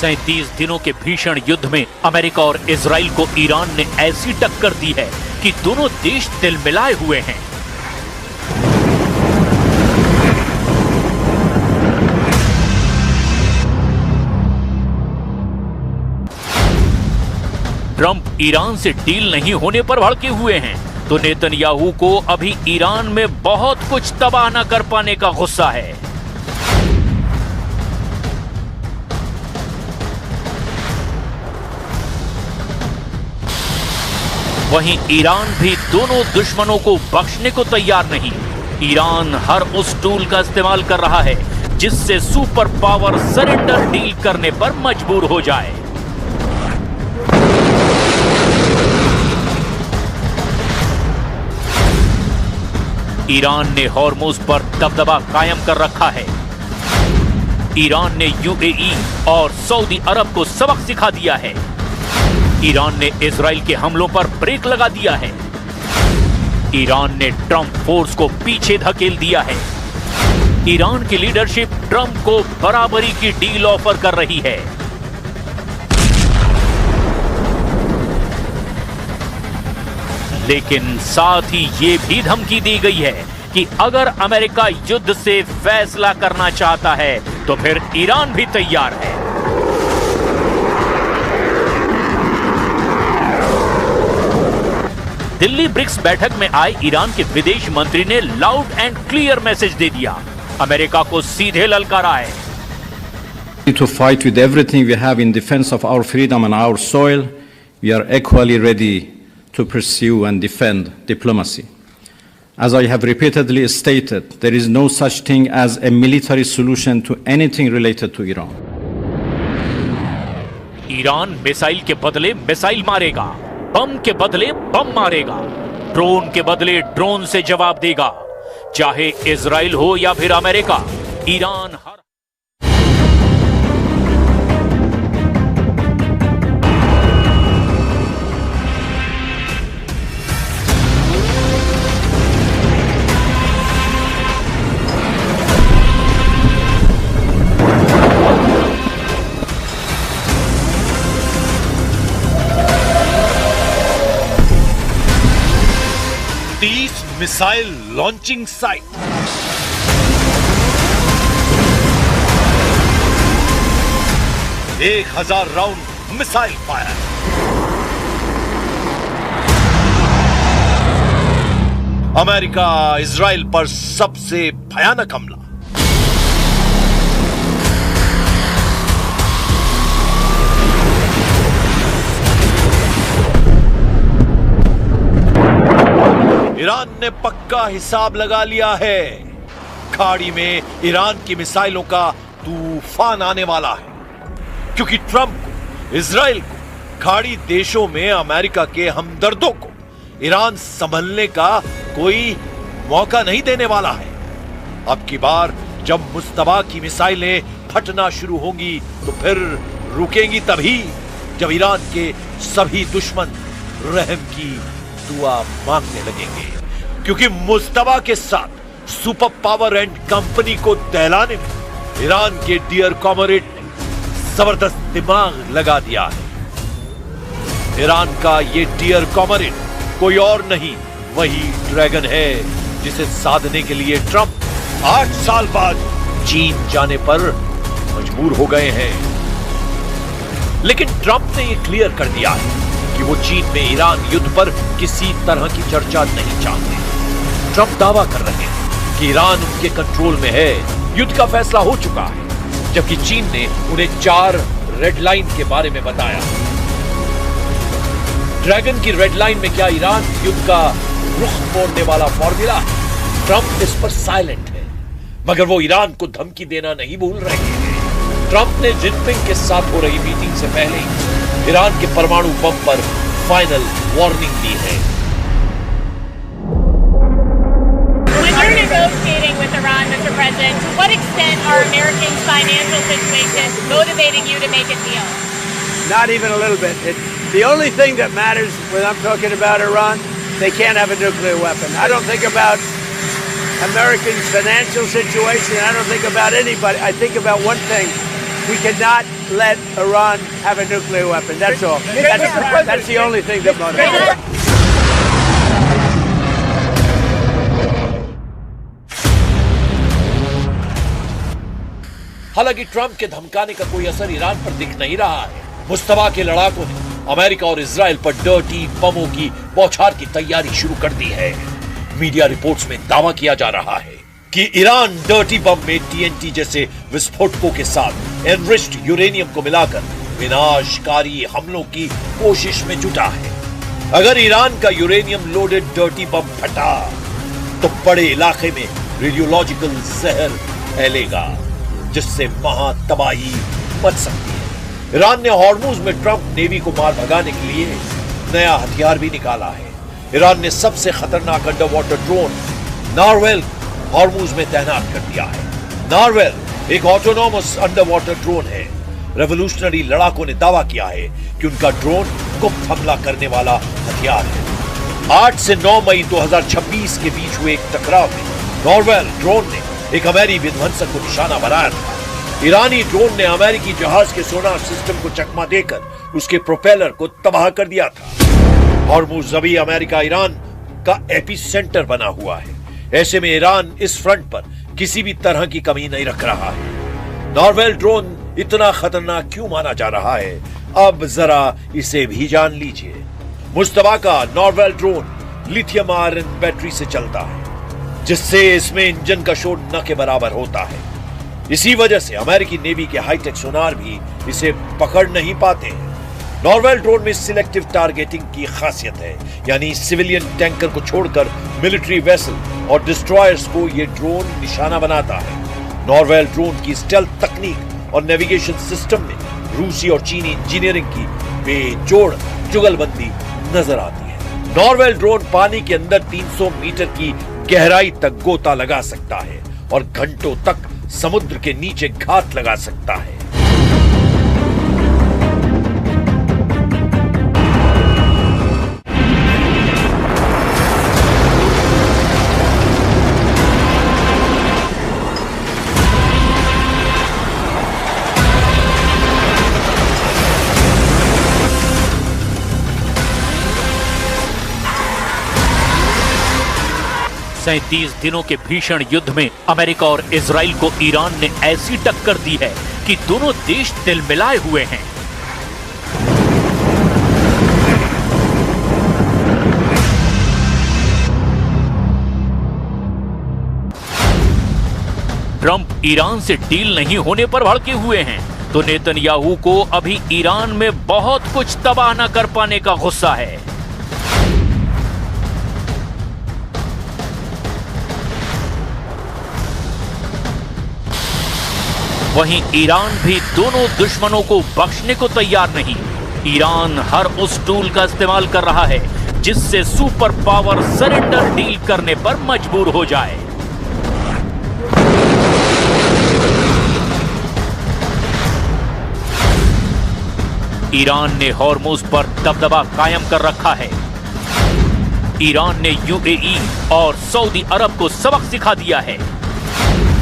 37 दिनों के भीषण युद्ध में अमेरिका और इजराइल को ईरान ने ऐसी टक्कर दी है कि दोनों देश तिलमिलाए हुए हैं। ट्रंप ईरान से डील नहीं होने पर भड़के हुए हैं, तो नेतन्याहू को अभी ईरान में बहुत कुछ तबाह न कर पाने का गुस्सा है। वहीं ईरान भी दोनों दुश्मनों को बख्शने को तैयार नहीं। ईरान हर उस टूल का इस्तेमाल कर रहा है जिससे सुपर पावर सरेंडर डील करने पर मजबूर हो जाए। ईरान ने हॉर्मुज पर दबदबा कायम कर रखा है। ईरान ने यूएई और सऊदी अरब को सबक सिखा दिया है। ईरान ने इजराइल के हमलों पर ब्रेक लगा दिया है। ईरान ने ट्रंप फोर्स को पीछे धकेल दिया है। ईरान की लीडरशिप ट्रंप को बराबरी की डील ऑफर कर रही है। लेकिन साथ ही ये भी धमकी दी गई है कि अगर अमेरिका युद्ध से फैसला करना चाहता है तो फिर ईरान भी तैयार है। दिल्ली ब्रिक्स बैठक में आए ईरान के विदेश मंत्री ने लाउड एंड क्लियर मैसेज दे दिया, अमेरिका को सीधे ललकारा है। To fight with everything we have in defense of our freedom and our soil, we are equally ready to pursue and defend diplomacy. As I have repeatedly stated, there is no such thing as a military solution to anything related to Iran. Iran missile के बदले missile मारेगा, बम के बदले बम मारेगा, drone के बदले drone से जवाब देगा। चाहे इजराइल हो या फिर अमेरिका, ईरान हर मिसाइल लॉन्चिंग साइट, एक 1000 round missile fire. America Israel पर सबसे भयानक हमला। ईरान ने पक्का हिसाब लगा लिया है। खाड़ी में ईरान की मिसाइलों का तूफान आने वाला है, क्योंकि ट्रंप को, इजराइल को, खाड़ी देशों में अमेरिका के हमदर्दों को ईरान संभलने का कोई मौका नहीं देने वाला है। अब की बार जब मुस्तबा की मिसाइलें फटना शुरू होंगी तो फिर रुकेंगी तभी जब ईरान के सभी दुश्मन रहम की दुआ मांगने लगेंगे, क्योंकि मुस्तबा के साथ सुपर पावर एंड कंपनी को दहलाने में ईरान के डियर कॉमरेड ने जबरदस्त दिमाग लगा दिया है। ईरान का ये डियर कॉमरेड कोई और नहीं, वही ड्रैगन है जिसे साधने के लिए ट्रंप 8 साल बाद चीन जाने पर मजबूर हो गए हैं। लेकिन ट्रंप ने यह क्लियर कर दिया है कि वो चीन में ईरान युद्ध पर किसी तरह की चर्चा नहीं चाहते। ट्रंप दावा कर रहे हैं कि ईरान उनके कंट्रोल में है, युद्ध का फैसला हो चुका है, जबकि चीन ने उन्हें 4 रेड लाइन के बारे में बताया। ड्रैगन की रेड लाइन में क्या ईरान युद्ध का रुख मोड़ने वाला फॉर्मूला है? ट्रंप इस पर साइलेंट है, मगर वो ईरान को धमकी देना नहीं भूल रहे हैं। ट्रंप ने जिनपिंग के साथ हो रही मीटिंग से पहले ही ईरान के परमाणु बम पर फाइनल वार्निंग दी है। When you're negotiating with Iran, Mr. President, to what extent are Americans' financial situations motivating you to make a deal? Not even a little bit. The only thing that matters when I'm talking about Iran, they can't have a nuclear weapon. I don't think about Americans' financial situation. I don't think about anybody. I think about one thing. We cannot let Iran have a nuclear weapon. That's all. That's the only thing that motivates me. हालांकि Trump के धमकाने का कोई असर Iran पर दिख नहीं रहा है। मुश्तबा के लड़ाकों ने अमेरिका और इजराइल पर डर्टी बमों की बौछार की तैयारी शुरू कर दी है। मीडिया रिपोर्ट्स में दावा किया जा रहा है कि ईरान डर्टी बम में टीएनटी जैसे विस्फोटकों के साथ एनरिच्ड यूरेनियम को मिलाकर विनाशकारी हमलों की कोशिश में जुटा है। अगर ईरान का यूरेनियम लोडेड डर्टी बम फटा तो बड़े इलाके में रेडियोलॉजिकल जहर फैलेगा, जिससे महातबाही मच सकती है। ईरान ने हॉर्मुज में ट्रंप नेवी को मार भगाने के लिए नया हथियार भी निकाला है। ईरान ने सबसे खतरनाक अंडर वाटर ड्रोन नारवेल हॉर्मुज में तैनात कर दिया है। नारवेल एक ऑटोनोमस अंडर वाटर ड्रोन है। रेवोल्यूशनरी लड़ाकों ने दावा किया है कि उनका ड्रोन गुप्त हमला करने वाला हथियार है। 8 से 9 मई 2026 के बीच हुए एक टकराव में नारवेल ड्रोन ने एक अमेरिकी विध्वंसक को निशाना बनाया था। ईरानी ड्रोन ने अमेरिकी जहाज के सोनार सिस्टम को चकमा देकर उसके प्रोपेलर को तबाह कर दिया था। हॉर्मुज अभी अमेरिका ईरान का एपी सेंटर बना हुआ है। ऐसे में ईरान इस फ्रंट पर किसी भी तरह की कमी नहीं रख रहा है। नारवेल ड्रोन इतना खतरनाक क्यों माना जा रहा है, अब जरा इसे भी जान लीजिए। मुश्तबा का नारवेल ड्रोन लिथियम आयरन बैटरी से चलता है, जिससे इसमें इंजन का शोर न के बराबर होता है। इसी वजह से अमेरिकी नेवी के हाईटेक सोनार भी इसे पकड़ नहीं पाते हैं। नारवेल ड्रोन में सिलेक्टिव टारगेटिंग की खासियत है, यानी सिविलियन टैंकर को छोड़कर मिलिट्री वेसल और डिस्ट्रॉयर्स को यह ड्रोन निशाना बनाता है। नारवेल ड्रोन की स्टेल्थ तकनीक और नेविगेशन सिस्टम में रूसी और चीनी इंजीनियरिंग की बेजोड़ जुगलबंदी नजर आती है। नारवेल ड्रोन पानी के अंदर 300 मीटर की गहराई तक गोता लगा सकता है और घंटों तक समुद्र के नीचे घात लगा सकता है। सैंतीस दिनों के भीषण युद्ध में अमेरिका और इजराइल को ईरान ने ऐसी टक्कर दी है कि दोनों देश तिलमिलाए हुए हैं। ट्रंप ईरान से डील नहीं होने पर भड़के हुए हैं, तो नेतन्याहू को अभी ईरान में बहुत कुछ तबाह न कर पाने का गुस्सा है। वहीं ईरान भी दोनों दुश्मनों को बख्शने को तैयार नहीं। ईरान हर उस टूल का इस्तेमाल कर रहा है जिससे सुपर पावर सरेंडर डील करने पर मजबूर हो जाए। ईरान ने हॉर्मुज पर दबदबा कायम कर रखा है। ईरान ने यूएई और सऊदी अरब को सबक सिखा दिया है।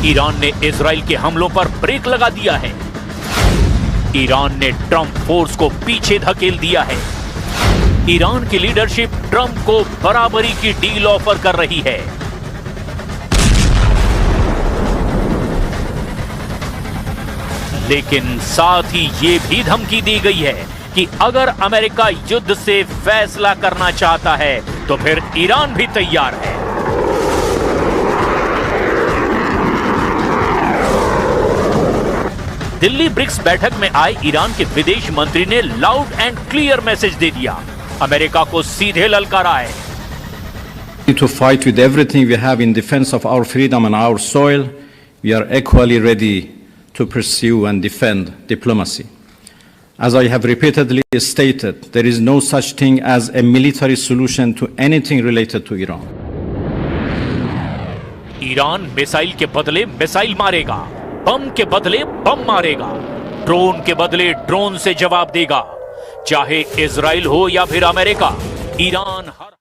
ईरान ने इजराइल के हमलों पर ब्रेक लगा दिया है। ईरान ने ट्रंप फोर्स को पीछे धकेल दिया है। ईरान की लीडरशिप ट्रंप को बराबरी की डील ऑफर कर रही है। लेकिन साथ ही ये भी धमकी दी गई है कि अगर अमेरिका युद्ध से फैसला करना चाहता है तो फिर ईरान भी तैयार है। दिल्ली ब्रिक्स बैठक में आए ईरान के विदेश मंत्री ने लाउड एंड क्लियर मैसेज दे दिया, अमेरिका को सीधे ललकारा है। To fight with everything we have in defense of our freedom and our soil, we are equally ready to pursue and defend diplomacy. As I have repeatedly stated, there is no such thing as a military solution to anything related to Iran. Iran missile के बदले missile मारेगा, बम के बदले बम मारेगा, drone के बदले drone से जवाब देगा। चाहे इजराइल हो या फिर अमेरिका, ईरान हर